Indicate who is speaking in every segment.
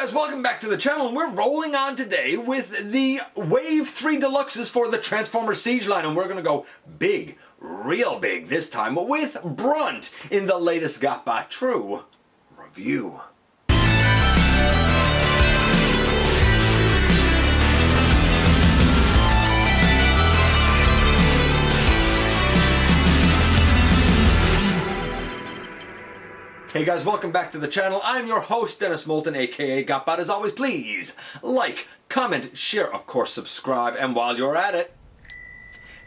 Speaker 1: guys, welcome back to the channel. We're rolling on today with the Wave 3 Deluxes for the Transformers Siege line, and we're going to go big, real big this time with Brunt in the latest GotBot True review. Hey guys, welcome back to the channel. I'm your host, Dennis Moulton, aka GotBot. As always, please like, comment, share, of course, subscribe, and while you're at it,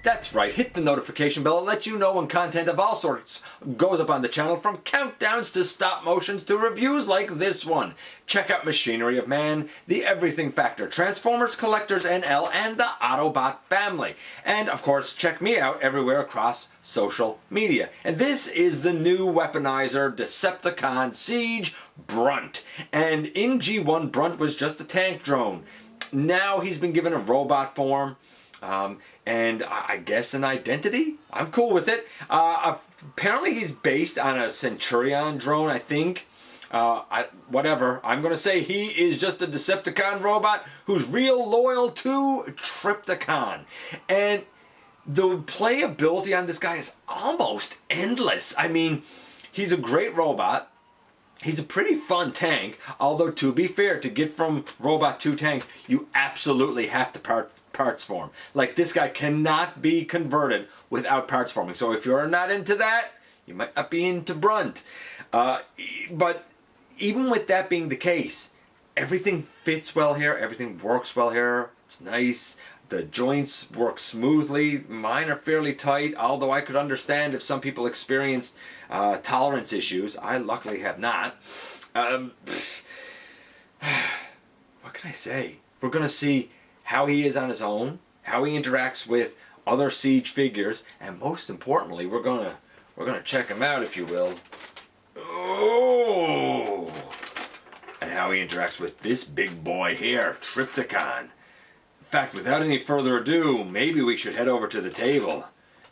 Speaker 1: that's right, hit the notification bell. It'll let you know when content of all sorts goes up on the channel, from countdowns to stop motions to reviews like this one. Check out Machinery of Man, The Everything Factor, Transformers, Collectors NL, and the Autobot family. And of course, check me out everywhere across social media. And this is the new weaponizer, Decpeticon Siege, Brunt. And in G1, Brunt was just a tank drone. Now he's been given a robot form. And I guess an identity? I'm cool with it. Apparently he's based on a Centurion drone, I think. Whatever. I'm going to say he is just a Decepticon robot who's real loyal to Trypticon. And the playability on this guy is almost endless. I mean, he's a great robot. He's a pretty fun tank, although to be fair, to get from robot to tank, you absolutely have to parts form. Like, this guy cannot be converted without parts forming. So if you're not into that, you might not be into Brunt. But even with that being the case, everything fits well here, everything works well here, it's nice. The joints work smoothly. Mine are fairly tight, although I could understand if some people experienced tolerance issues. I luckily have not. What can I say? We're going to see how he is on his own, how he interacts with other Siege figures, and most importantly, we're gonna check him out, if you will. Oh! And how he interacts with this big boy here, Trypticon. In fact, without any further ado, maybe we should head over to the table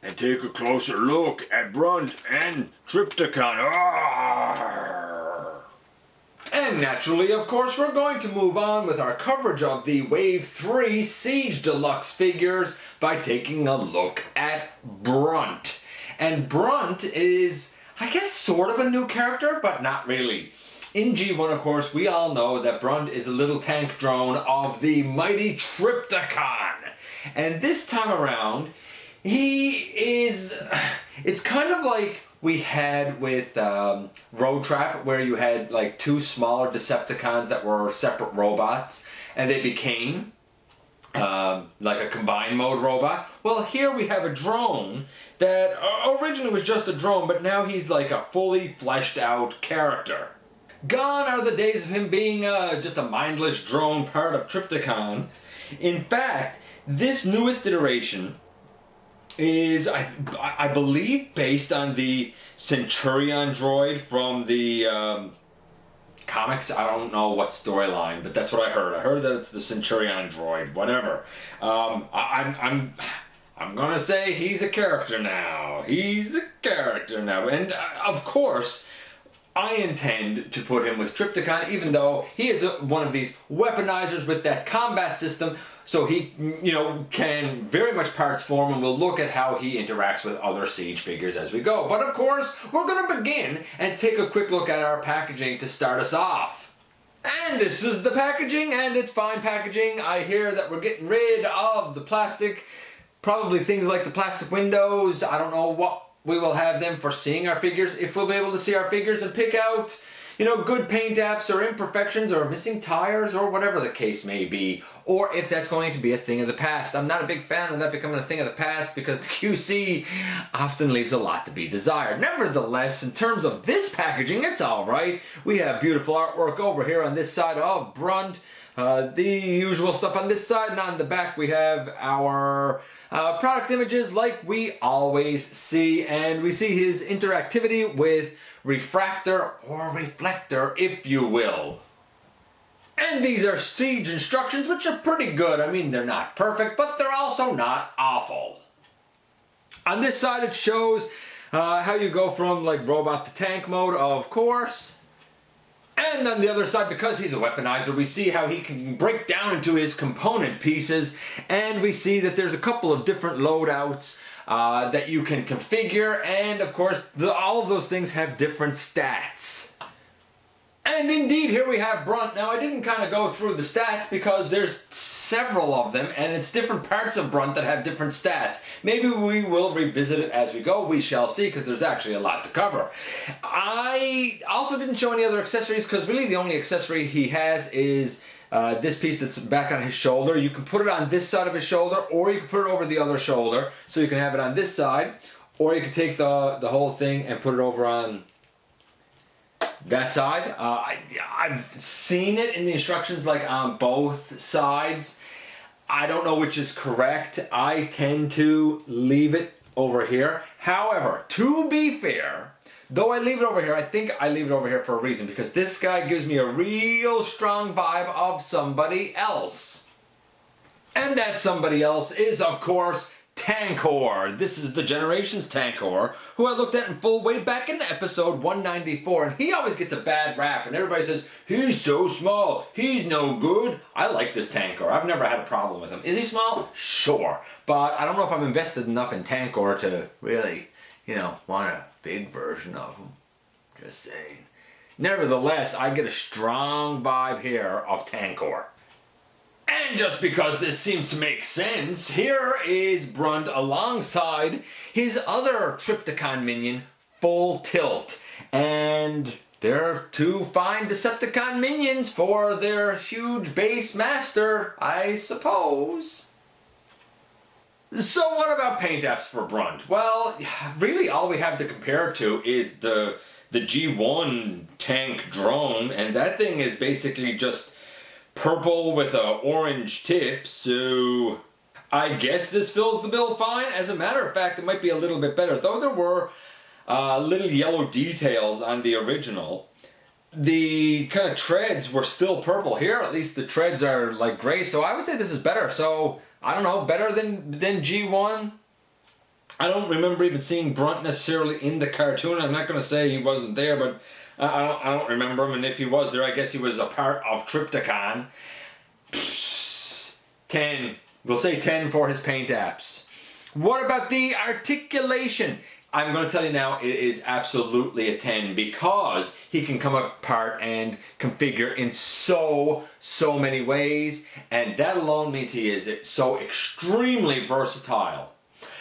Speaker 1: and take a closer look at Brunt and Trypticon. Arrgh! And naturally, of course, we're going to move on with our coverage of the Wave 3 Siege Deluxe figures by taking a look at Brunt. And Brunt is, I guess, sort of a new character, but not really. In G1, of course, we all know that Brunt is a little tank drone of the mighty Trypticon. And this time around, he is... It's kind of like we had with Road Trap, where you had like two smaller Decepticons that were separate robots, and they became like a combined mode robot. Well, here we have a drone that originally was just a drone, but now he's like a fully fleshed out character. Gone are the days of him being just a mindless drone part of Trypticon. In fact, this newest iteration is, I believe, based on the Centurion Droid from the comics. I don't know what storyline, but that's what I heard. I heard that it's the Centurion Droid, whatever. I'm gonna say he's a character now. He's a character now. And of course, I intend to put him with Trypticon, even though he is one of these weaponizers with that combat system, so he, can very much parts form, and we'll look at how he interacts with other Siege figures as we go. But of course, we're going to begin and take a quick look at our packaging to start us off. And this is the packaging, and it's fine packaging. I hear that we're getting rid of the plastic, probably things like the plastic windows. I don't know what we will have them for seeing our figures, if we'll be able to see our figures and pick out, good paint apps or imperfections or missing tires or whatever the case may be, or if that's going to be a thing of the past. I'm not a big fan of that becoming a thing of the past because the QC often leaves a lot to be desired. Nevertheless, in terms of this packaging, it's alright. We have beautiful artwork over here on this side of Brunt. The usual stuff on this side, and on the back we have our product images like we always see, and we see his interactivity with refractor or reflector, if you will. And these are Siege instructions, which are pretty good. I mean, they're not perfect, but they're also not awful. On this side it shows how you go from like robot to tank mode, of course. And on the other side, because he's a weaponizer, we see how he can break down into his component pieces, and we see that there's a couple of different loadouts that you can configure, and of course all of those things have different stats. And indeed, here we have Brunt. Now, I didn't kind of go through the stats because there's several of them, and it's different parts of Brunt that have different stats. Maybe we will revisit it as we go. We shall see, because there's actually a lot to cover. I also didn't show any other accessories, because really the only accessory he has is this piece that's back on his shoulder. You can put it on this side of his shoulder, or you can put it over the other shoulder. So you can have it on this side, or you can take the whole thing and put it over on that side. I've seen it in the instructions like on both sides. I don't know which is correct. I tend to leave it over here. However, to be fair, though I leave it over here, I think I leave it over here for a reason, because this guy gives me a real strong vibe of somebody else. And that somebody else is, of course, Tankor. This is the Generations Tankor, who I looked at in full way back in episode 194, and he always gets a bad rap, and everybody says, he's so small, he's no good. I like this Tankor. I've never had a problem with him. Is he small? Sure. But I don't know if I'm invested enough in Tankor to really, want a big version of him. Just saying. Nevertheless, I get a strong vibe here of Tankor. And just because this seems to make sense, here is Brunt alongside his other Trypticon minion, Full-Tilt. And they're two fine Decepticon minions for their huge base master, I suppose. So what about paint apps for Brunt? Well, really all we have to compare to is the G1 tank drone, and that thing is basically just purple with a orange tip, so I guess this fills the bill fine. As a matter of fact, it might be a little bit better, though there were little yellow details on the original. The kind of treads were still purple. Here, at least the treads are like gray, so I would say this is better. So, I don't know, better than G1? I don't remember even seeing Brunt necessarily in the cartoon. I'm not going to say he wasn't there, but I don't remember him, and if he was there, I guess he was a part of Trypticon. 10. We'll say 10 for his paint apps. What about the articulation? I'm going to tell you now, it is absolutely a 10, because he can come apart and configure in so many ways, and that alone means he is so extremely versatile.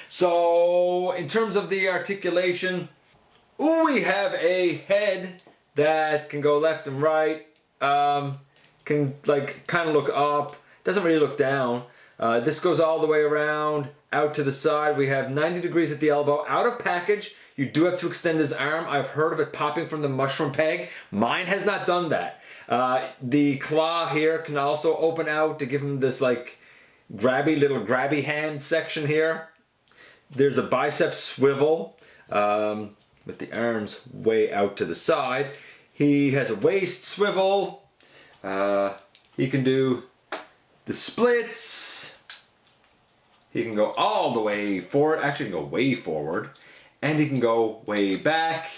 Speaker 1: So, in terms of the articulation, we have a head that can go left and right, can kind of look up, doesn't really look down. This goes all the way around, out to the side. We have 90 degrees at the elbow. Out of package, you do have to extend his arm. I've heard of it popping from the mushroom peg. Mine has not done that. The claw here can also open out to give him this little grabby hand section here. There's a bicep swivel with the arms way out to the side. He has a waist swivel. He can do the splits. He can go all the way forward. Actually, he can go way forward. And he can go way back.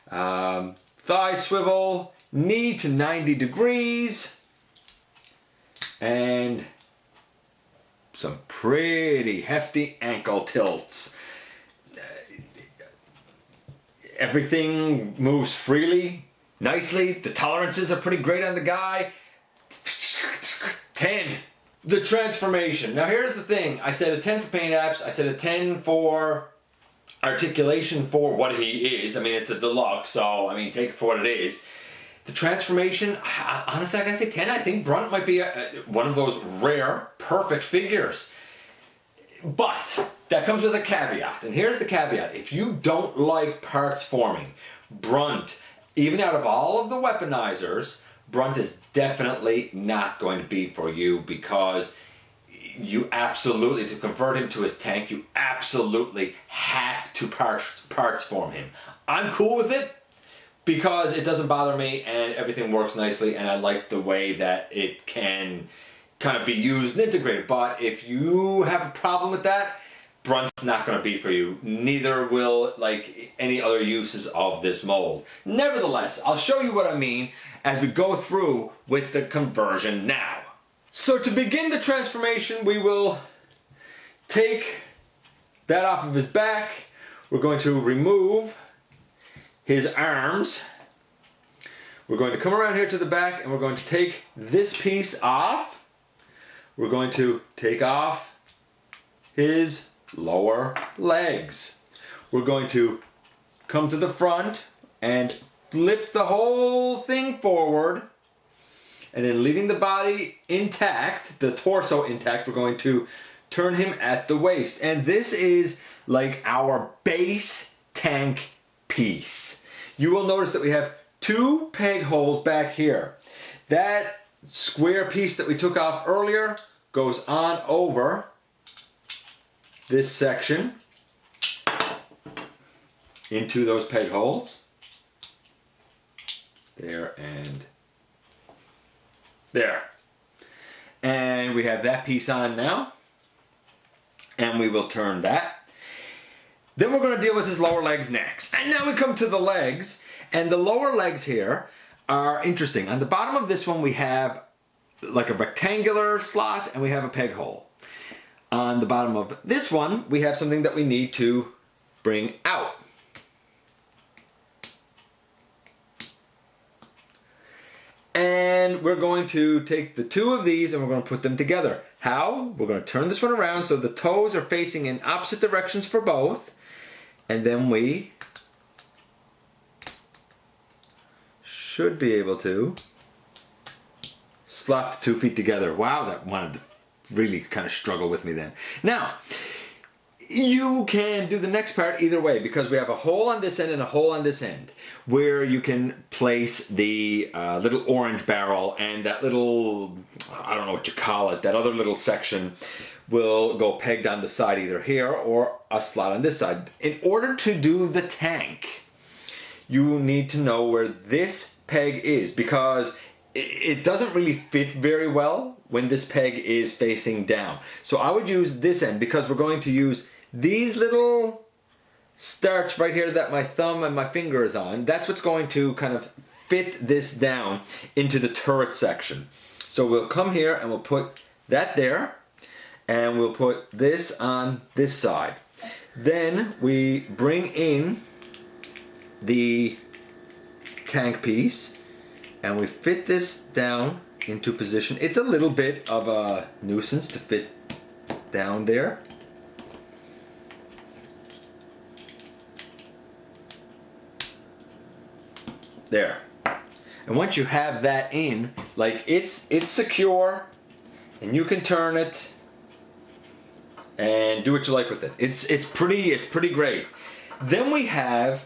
Speaker 1: Thigh swivel. Knee to 90 degrees. And some pretty hefty ankle tilts. Everything moves freely, nicely. The tolerances are pretty great on the guy. 10. The transformation. Now here's the thing. I said a 10 for paint apps. I said a 10 for articulation for what he is. I mean, it's a deluxe, so I mean, take it for what it is. The transformation, honestly, I gotta say 10. I think Brunt might be one of those rare, perfect figures. But that comes with a caveat, and here's the caveat. If you don't like parts forming, Brunt, even out of all of the weaponizers, Brunt is definitely not going to be for you, because you absolutely, to convert him to his tank, you absolutely have to parts form him. I'm cool with it, because it doesn't bother me and everything works nicely, and I like the way that it can kind of be used and integrated. But if you have a problem with that, Brunt's not going to be for you. Neither will like any other uses of this mold. Nevertheless, I'll show you what I mean as we go through with the conversion now. So to begin the transformation, we will take that off of his back. We're going to remove his arms. We're going to come around here to the back and we're going to take this piece off. We're going to take off his lower legs. We're going to come to the front and flip the whole thing forward, and then leaving the body intact, the torso intact, we're going to turn him at the waist. And this is like our base tank piece. You will notice that we have 2 peg holes back here. That square piece that we took off earlier goes on over this section into those peg holes. There and there. And we have that piece on now. And we will turn that. Then we're going to deal with his lower legs next. And now we come to the legs. And the lower legs here are interesting. On the bottom of this one we have like a rectangular slot and we have a peg hole. On the bottom of this one we have something that we need to bring out. And we're going to take the 2 of these and we're going to put them together. How? We're going to turn this one around so the toes are facing in opposite directions for both. And then we should be able to slot the 2 feet together. Wow, that wanted to really kind of struggle with me then. Now, you can do the next part either way because we have a hole on this end and a hole on this end where you can place the little orange barrel, and that little, I don't know what you call it, that other little section will go pegged on the side either here or a slot on this side. In order to do the tank, you need to know where this peg is because it doesn't really fit very well when this peg is facing down. So I would use this end because we're going to use these little starts right here that my thumb and my finger is on. That's what's going to kind of fit this down into the turret section. So we'll come here and we'll put that there, and we'll put this on this side. Then we bring in the tank piece and we fit this down into position. It's a little bit of a nuisance to fit down there. There. And once you have that in, like it's secure and you can turn it and do what you like with it. It's pretty great. Then we have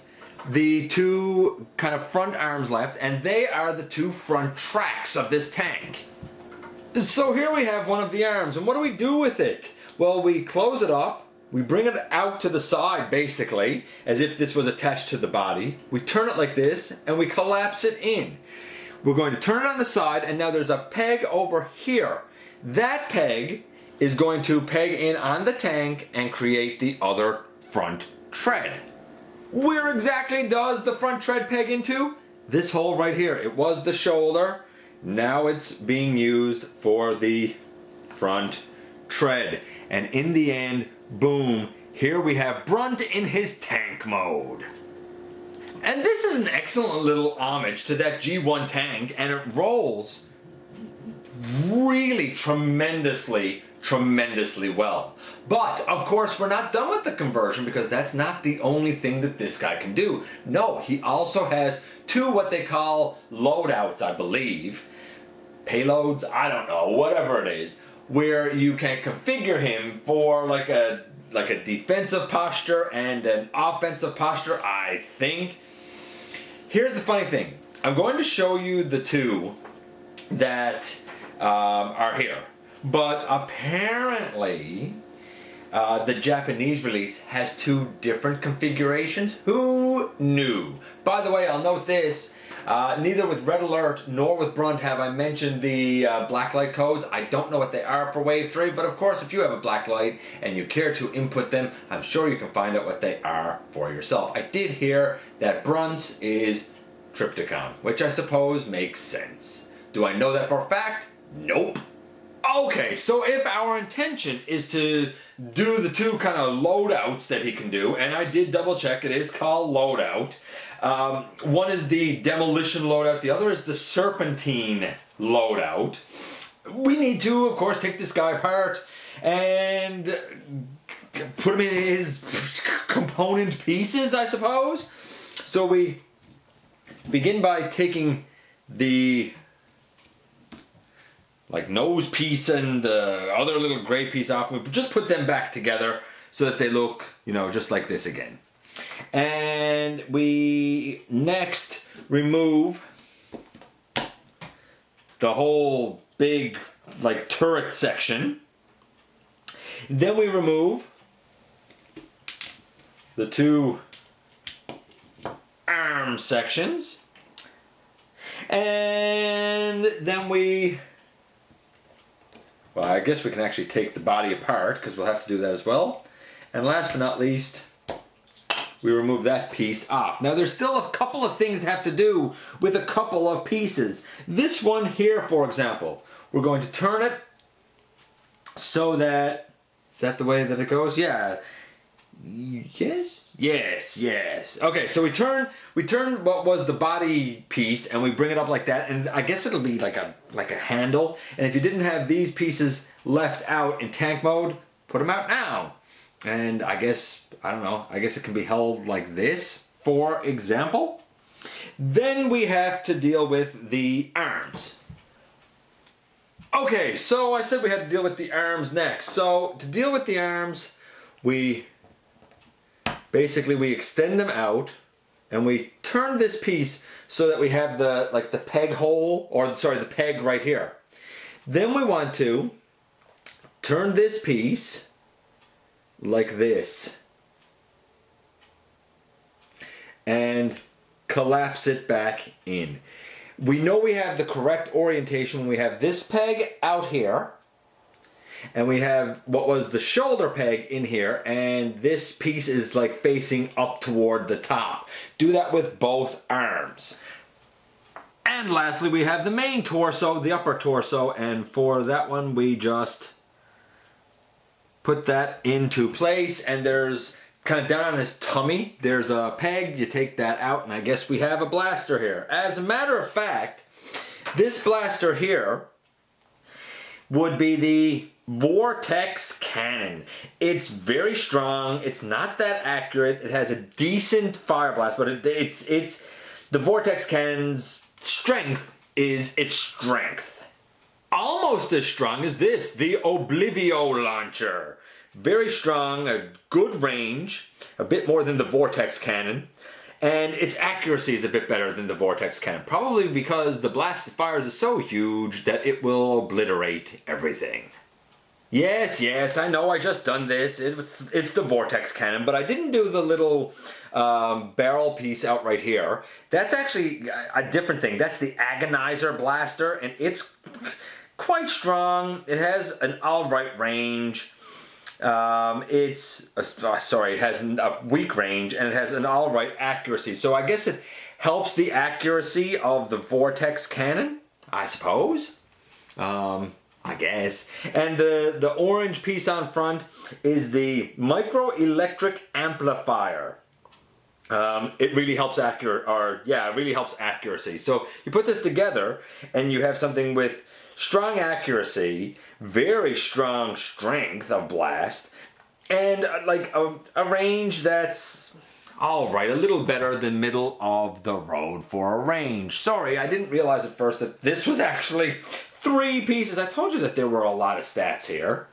Speaker 1: the 2 kind of front arms left, and they are the 2 front tracks of this tank. So here we have one of the arms, and what do we do with it? Well, we close it up, we bring it out to the side basically, as if this was attached to the body. We turn it like this, and we collapse it in. We're going to turn it on the side, and now there's a peg over here. That peg is going to peg in on the tank and create the other front tread. Where exactly does the front tread peg into? This hole right here. It was the shoulder. Now it's being used for the front tread. And in the end, boom, here we have Brunt in his tank mode. And this is an excellent little homage to that G1 tank, and it rolls really tremendously well. But of course we're not done with the conversion because that's not the only thing that this guy can do. No, he also has 2 what they call loadouts, I believe. Payloads, I don't know, whatever it is, where you can configure him for like a defensive posture and an offensive posture, I think. Here's the funny thing. I'm going to show you the 2 that are here. But apparently, the Japanese release has 2 different configurations. Who knew? By the way, I'll note this. Neither with Red Alert nor with Brunt have I mentioned the blacklight codes. I don't know what they are for Wave 3, but of course if you have a blacklight and you care to input them, I'm sure you can find out what they are for yourself. I did hear that Brunt's is Trypticon, which I suppose makes sense. Do I know that for a fact? Nope. Okay, so if our intention is to do the two kind of loadouts that he can do, and I did double check, it is called loadout. One is the Demolition loadout, the other is the Serpentine loadout. We need to, of course, take this guy apart and put him in his component pieces, I suppose. So we begin by taking the nose piece and the other little gray piece off. We just put them back together so that they look, just like this again. And we next remove the whole big turret section. Then we remove the two arm sections. And then well, I guess we can actually take the body apart because we'll have to do that as well. And last but not least, we remove that piece off. Now there's still a couple of things that have to do with a couple of pieces. This one here, for example, we're going to turn it so that, is that the way that it goes? Yeah. Yes? Yes. Okay, so we turn what was the body piece and we bring it up like that, and I guess it'll be like a handle. And if you didn't have these pieces left out in tank mode, put them out now. And I guess it can be held like this, for example. Then we have to deal with the arms. Okay, so I said we had to deal with the arms next. So to deal with the arms, we extend them out and we turn this piece so that we have the peg hole, or sorry, the peg right here. Then we want to turn this piece like this and collapse it back in. We know we have the correct orientation when we have this peg out here and we have what was the shoulder peg in here, and this piece is facing up toward the top. Do that with both arms. And lastly, we have the main torso, the upper torso, and for that one we just put that into place, and there's kind of down on his tummy, there's a peg, you take that out, and I guess we have a blaster here. As a matter of fact, this blaster here would be the Vortex Cannon. It's very strong, it's not that accurate, it has a decent fire blast, but it's the Vortex Cannon's strength is its strength. Almost as strong as this, the Oblivio Launcher. Very strong, a good range, a bit more than the Vortex Cannon, and its accuracy is a bit better than the Vortex Cannon, probably because the blast it fires is so huge that it will obliterate everything. Yes, I know I just done this, it's the Vortex Cannon, but I didn't do the little barrel piece out right here. That's actually a different thing. That's the Agonizer Blaster, and it's quite strong. It has an alright range. It has a weak range, and it has an alright accuracy. So I guess it helps the accuracy of the Vortex Cannon, I suppose. I guess. And the orange piece on front is the Microelectric Amplifier. It really helps accuracy. So you put this together and you have something with strong accuracy, very strong strength of blast, and a range that's alright, a little better than middle of the road for a range. Sorry, I didn't realize at first that this was actually 3 pieces. I told you that there were a lot of stats here.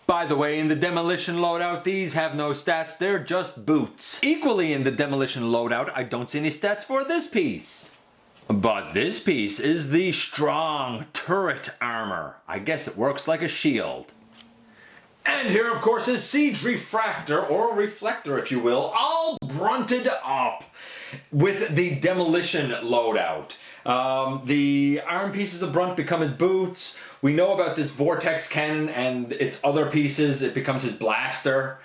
Speaker 1: By the way, in the Demolition loadout, these have no stats, they're just boots. Equally in the Demolition loadout, I don't see any stats for this piece. But this piece is the strong turret armor. I guess it works like a shield. And here, of course, is Siege Refractor, or Reflector if you will, all brunted up.
Speaker 2: with the Demolition loadout. The arm pieces of Brunt become his boots. We know about this vortex cannon and its other pieces. It becomes his blaster.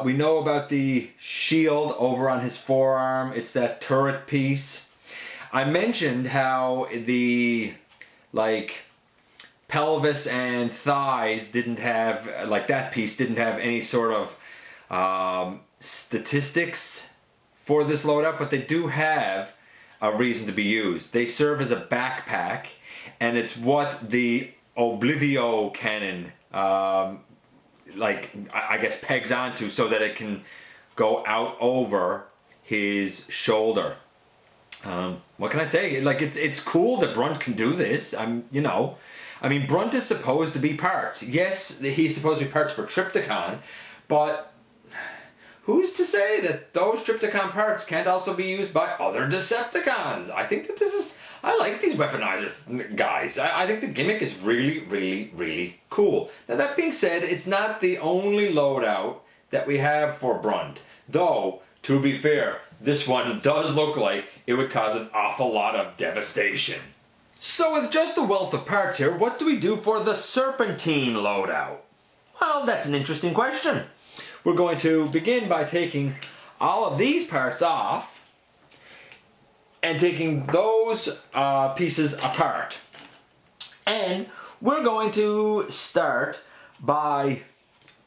Speaker 2: We know about the shield over on his forearm. It's that turret piece. I mentioned how the pelvis and thighs didn't have, that piece didn't have any sort of statistics for this loadout, but they do have a reason to be used. They serve as a backpack, and it's what the Oblivio cannon I guess pegs onto so that it can go out over his shoulder. What can I say? It's cool that Brunt can do this. Brunt is supposed to be parts. Yes, he's supposed to be parts for Trypticon, but who's to say that those Trypticon parts can't also be used by other Decepticons? I think that I like these weaponizer guys. I think the gimmick is really, really, really cool. Now that being said, it's not the only loadout that we have for Brunt. Though, to be fair, this one does look like it would cause an awful lot of devastation. So with just a wealth of parts here, what do we do for the Serpentine loadout? Well, that's an interesting question. We're going to begin by taking all of these parts off and taking those pieces apart. And we're going to start by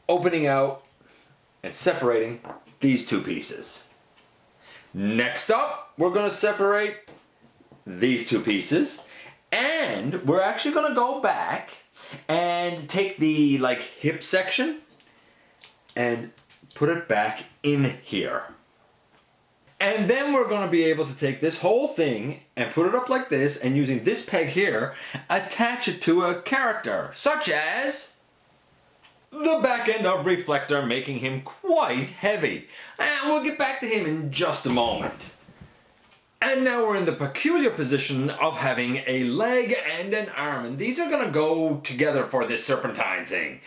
Speaker 2: opening out and separating these two pieces. Next up, we're going to separate these two pieces, and we're actually going to go back and take the hip section and put it back in here. And then we're going to be able to take this whole thing and put it up like this, and using this peg here, attach it to a character, such as the back end of Reflector, making him quite heavy. And we'll get back to him in just a moment. And now we're in the peculiar position of having a leg and an arm, and these are going to go together for this Serpentine thing.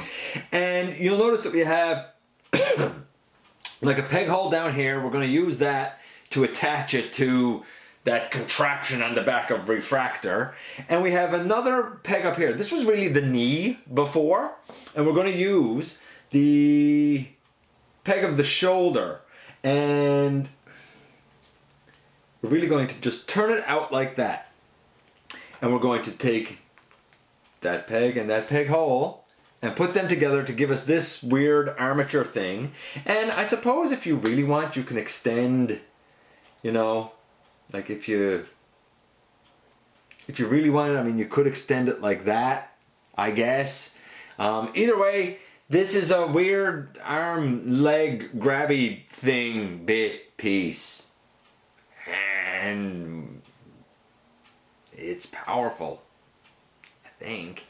Speaker 2: And you'll notice that we have a peg hole down here. We're going to use that to attach it to that contraption on the back of Refractor. And we have another peg up here. This was really the knee before, and we're going to use the peg of the shoulder, and we're really going to just turn it out like that. And we're going to take that peg and that peg hole and put them together to give us this weird armature thing. And I suppose if you really want, you can extend, if you really wanted, you could extend it like that, I guess. Either way, this is a weird arm, leg, grabby thing, piece. And it's powerful, I think.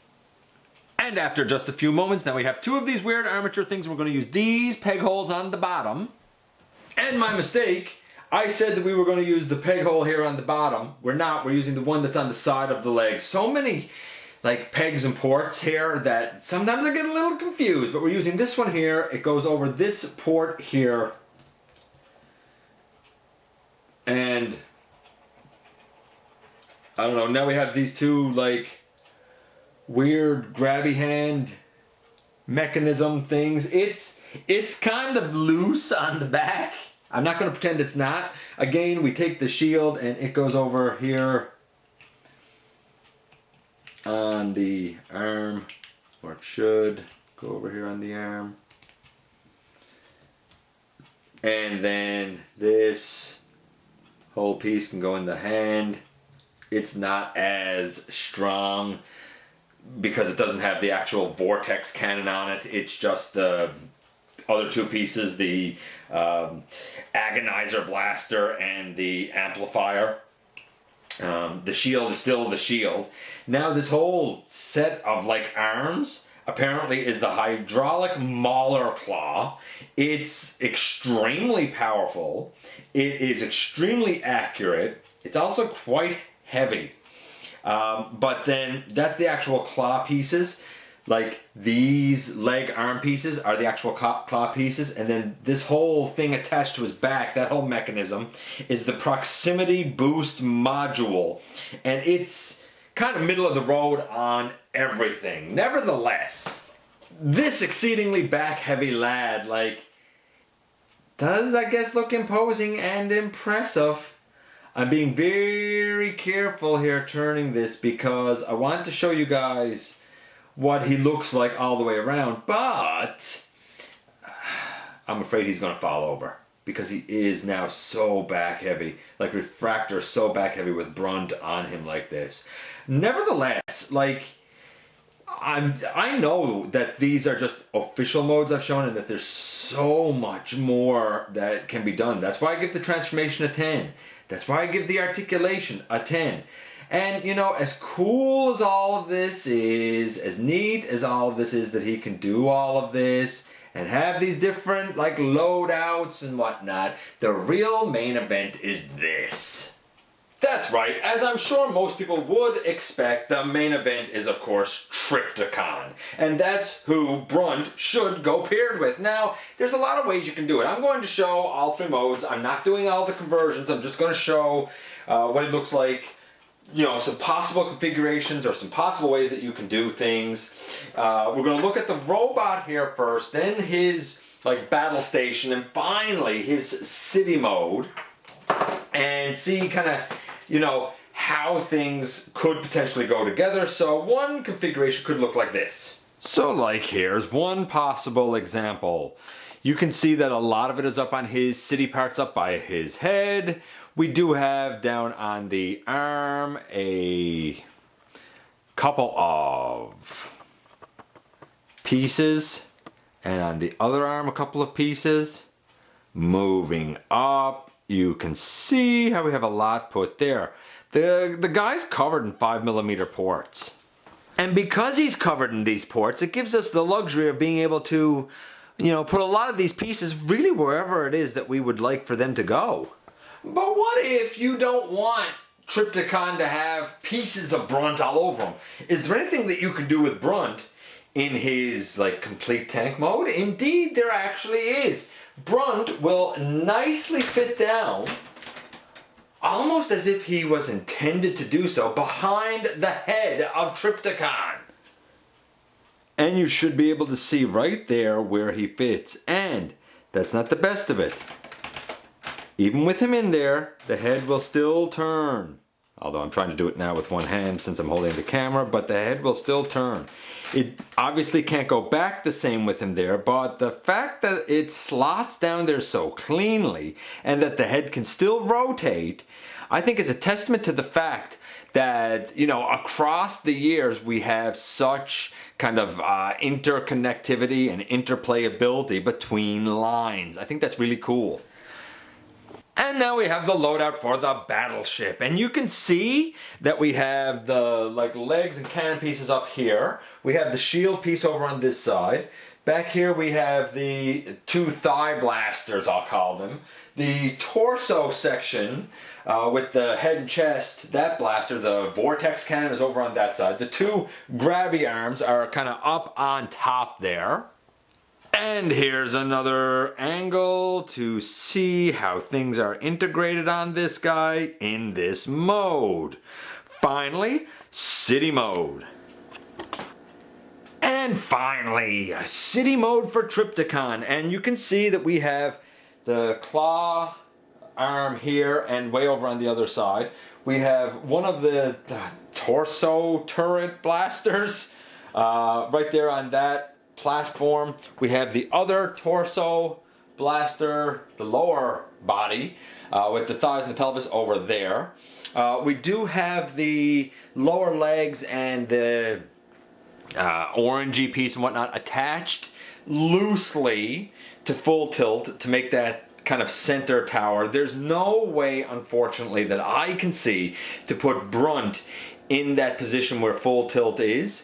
Speaker 2: And after just a few moments, now we have two of these weird armature things. We're going to use these peg holes on the bottom. And my mistake, I said that we were going to use the peg hole here on the bottom. We're not. We're using the one that's on the side of the leg. So many pegs and ports here that sometimes I get a little confused. But we're using this one here. It goes over this port here. And I don't know, now we have these two weird grabby hand mechanism things. It's kind of loose on the back. I'm not going to pretend it's not. Again, we take the shield and it goes over here on the arm, or it should go over here on the arm. And then this whole piece can go in the hand. It's not as strong because it doesn't have the actual vortex cannon on it. It's just the other two pieces, the agonizer blaster and the amplifier. The shield is still the shield. Now this whole set of arms apparently is the hydraulic mauler claw. It's extremely powerful. It is extremely accurate. It's also quite heavy. But then that's the actual claw pieces. like these leg arm pieces are the actual claw pieces, and then this whole thing attached to his back, that whole mechanism, is the proximity boost module. And it's kind of middle of the road on everything. Nevertheless, this exceedingly back heavy lad, like, does, I guess, look imposing and impressive. I'm being very careful here turning this because I want to show you guys what he looks like all the way around, but I'm afraid he's gonna fall over because he is now so back heavy, like refractor so back heavy with Brunt on him like this. Nevertheless, like, I know that these are just official modes I've shown and that there's so much more that can be done. That's why I give the transformation a 10. That's why I give the articulation a 10. And, you know, as cool as all of this is, as neat as all of this is that he can do all of this and have these different, like, loadouts and whatnot, the real main event is this. That's right, as I'm sure most people would expect, the main event is, of course, Trypticon. And that's who Brunt should go paired with. Now, there's a lot of ways you can do it. I'm going to show all 3 modes. I'm not doing all the conversions. I'm just going to show what it looks like, you know, some possible configurations or some possible ways that you can do things. We're going to look at the robot here first, then his, like, battle station, and finally his city mode, and see kind of, you know, how things could potentially go together. So one configuration could look like this. So, like, here's one possible example. You can see that a lot of it is up on his city parts, up by his head. We do have down on the arm a couple of pieces, and on the other arm a couple of pieces. Moving up, you can see how we have a lot put there. The guy's covered in 5mm ports. And because he's covered in these ports, it gives us the luxury of being able to, you know, put a lot of these pieces really wherever it is that we would like for them to go. But what if you don't want Trypticon to have pieces of Brunt all over him? Is there anything that you can do with Brunt in his, like, complete tank mode? Indeed, there actually is. Brunt will nicely fit down, almost as if he was intended to do so, behind the head of Trypticon. And you should be able to see right there where he fits. And that's not the best of it. Even with him in there, the head will still turn. Although I'm trying to do it now with one hand since I'm holding the camera, but the head will still turn. It obviously can't go back the same with him there, but the fact that it slots down there so cleanly and that the head can still rotate, I think is a testament to the fact that, you know, across the years we have such kind of interconnectivity and interplayability between lines. I think that's really cool. And now we have the loadout for the battleship, and you can see that we have the, like, legs and cannon pieces up here. We have the shield piece over on this side. Back here we have the 2 thigh blasters, I'll call them. The torso section with the head and chest, that blaster, the vortex cannon, is over on that side. The 2 grabby arms are kind of up on top there. And here's another angle to see how things are integrated on this guy in this mode. Finally, city mode. And finally, city mode for Trypticon. And you can see that we have the claw arm here and way over on the other side. We have one of the torso turret blasters right there on that platform. We have the other torso blaster, the lower body, with the thighs and the pelvis over there. We do have the lower legs and the orangey piece and whatnot attached loosely to full tilt to make that kind of center tower. There's no way, unfortunately, that I can see to put Brunt in that position where full tilt is.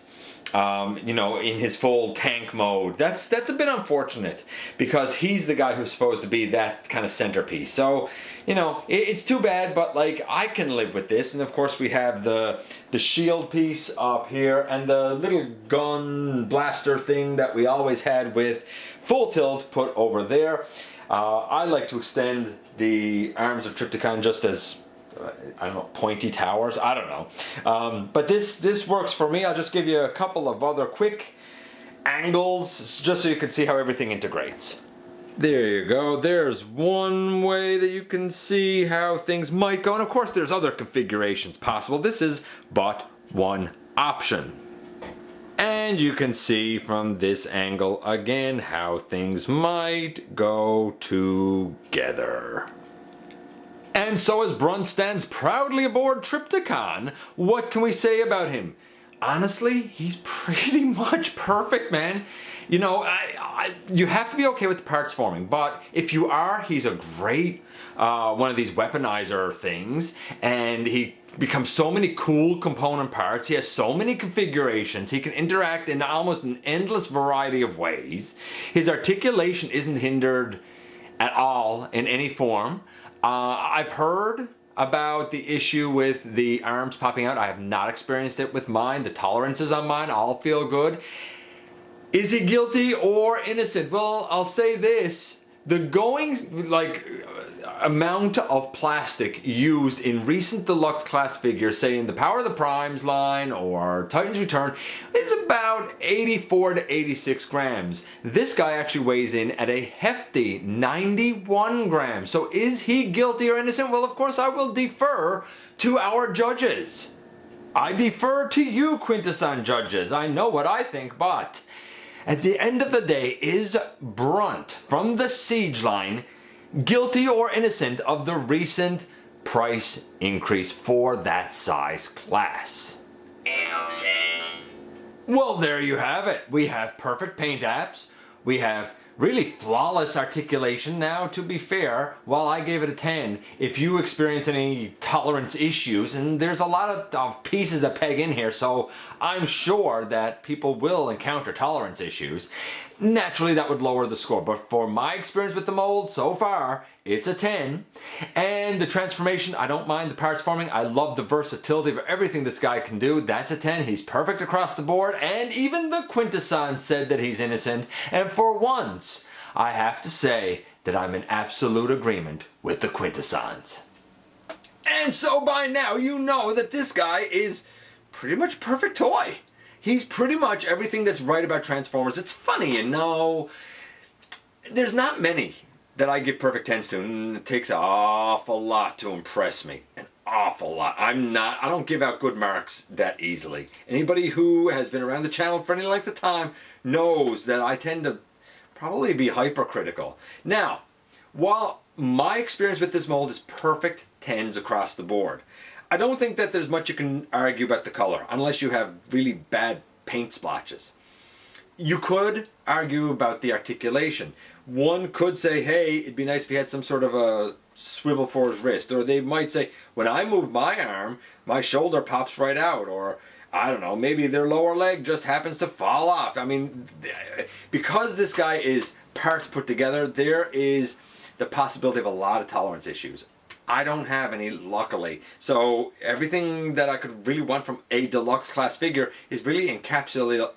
Speaker 2: you know, in his full tank mode. That's a bit unfortunate because he's the guy who's supposed to be that kind of centerpiece. So, you know, it's too bad, but like I can live with this. And of course we have the shield piece up here and the little gun blaster thing that we always had with Full Tilt put over there. I like to extend the arms of Trypticon just as I don't know, pointy towers, I don't know. But this works for me. I'll just give you a couple of other quick angles just so you can see how everything integrates. There you go. There's one way that you can see how things might go. And of course there's other configurations possible. This is but one option. And you can see from this angle again how things might go together. And so as Brunt stands proudly aboard Trypticon, what can we say about him? Honestly, he's pretty much perfect, man. You know, you have to be okay with the parts forming, but if you are, he's a great one of these weaponizer things, and he becomes so many cool component parts. He has so many configurations. He can interact in almost an endless variety of ways. His articulation isn't hindered at all in any form. I've heard about the issue with the arms popping out. I have not experienced it with mine. The tolerances on mine all feel good. Is he guilty or innocent? Well, I'll say this. The amount of plastic used in recent deluxe class figures, say in the Power of the Primes line or Titan's Return, is about 84 to 86 grams. This guy actually weighs in at a hefty 91 grams. So is he guilty or innocent? Well, of course I will defer to our judges. I defer to you, Quintesson judges. I know what I think, but at the end of the day, is Brunt from the Siege line guilty or innocent of the recent price increase for that size class? Innocent. Well, there you have it. We have perfect paint apps. We have really flawless articulation. Now, to be fair, while I gave it a 10, if you experience any tolerance issues, and there's a lot of pieces that peg in here, so I'm sure that people will encounter tolerance issues, naturally that would lower the score. But for my experience with the mold so far, it's a 10. And the transformation, I don't mind the parts forming. I love the versatility of everything this guy can do. That's a 10. He's perfect across the board. And even the Quintesson said that he's innocent. And for once, I have to say that I'm in absolute agreement with the Quintessons. And so by now, you know that this guy is pretty much perfect toy. He's pretty much everything that's right about Transformers. It's funny, you know. There's not many that I give perfect 10s to, and it takes an awful lot to impress me. An awful lot. I don't give out good marks that easily. Anybody who has been around the channel for any length of time knows that I tend to probably be hypercritical. Now, while my experience with this mold is perfect 10s across the board, I don't think that there's much you can argue about the color, unless you have really bad paint splotches. You could argue about the articulation. One could say, hey, it'd be nice if he had some sort of a swivel for his wrist. Or they might say, when I move my arm, my shoulder pops right out. Or, I don't know, maybe their lower leg just happens to fall off. I mean, because this guy is parts put together, there is the possibility of a lot of tolerance issues. I don't have any, luckily. So everything that I could really want from a deluxe class figure is really encapsulated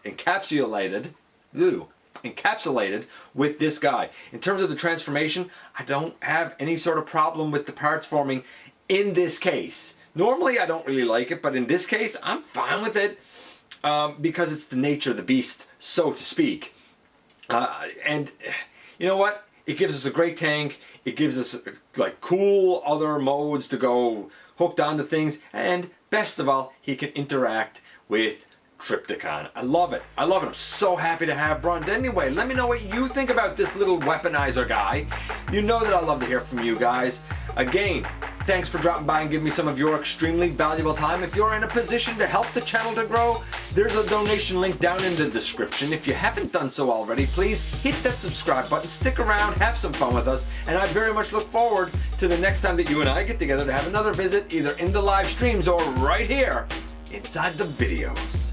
Speaker 2: with this guy. In terms of the transformation, I don't have any sort of problem with the parts forming in this case. Normally I don't really like it, but in this case I'm fine with it because it's the nature of the beast, so to speak. And you know what? It gives us a great tank. It gives us like cool other modes to go hooked onto things, and best of all, he can interact with Trypticon. I love it. I love it. I'm so happy to have Brunt. Anyway, let me know what you think about this little weaponizer guy. You know that I love to hear from you guys. Again, thanks for dropping by and giving me some of your extremely valuable time. If you're in a position to help the channel to grow, there's a donation link down in the description. If you haven't done so already, please hit that subscribe button, stick around, have some fun with us, and I very much look forward to the next time that you and I get together to have another visit, either in the live streams or right here inside the videos.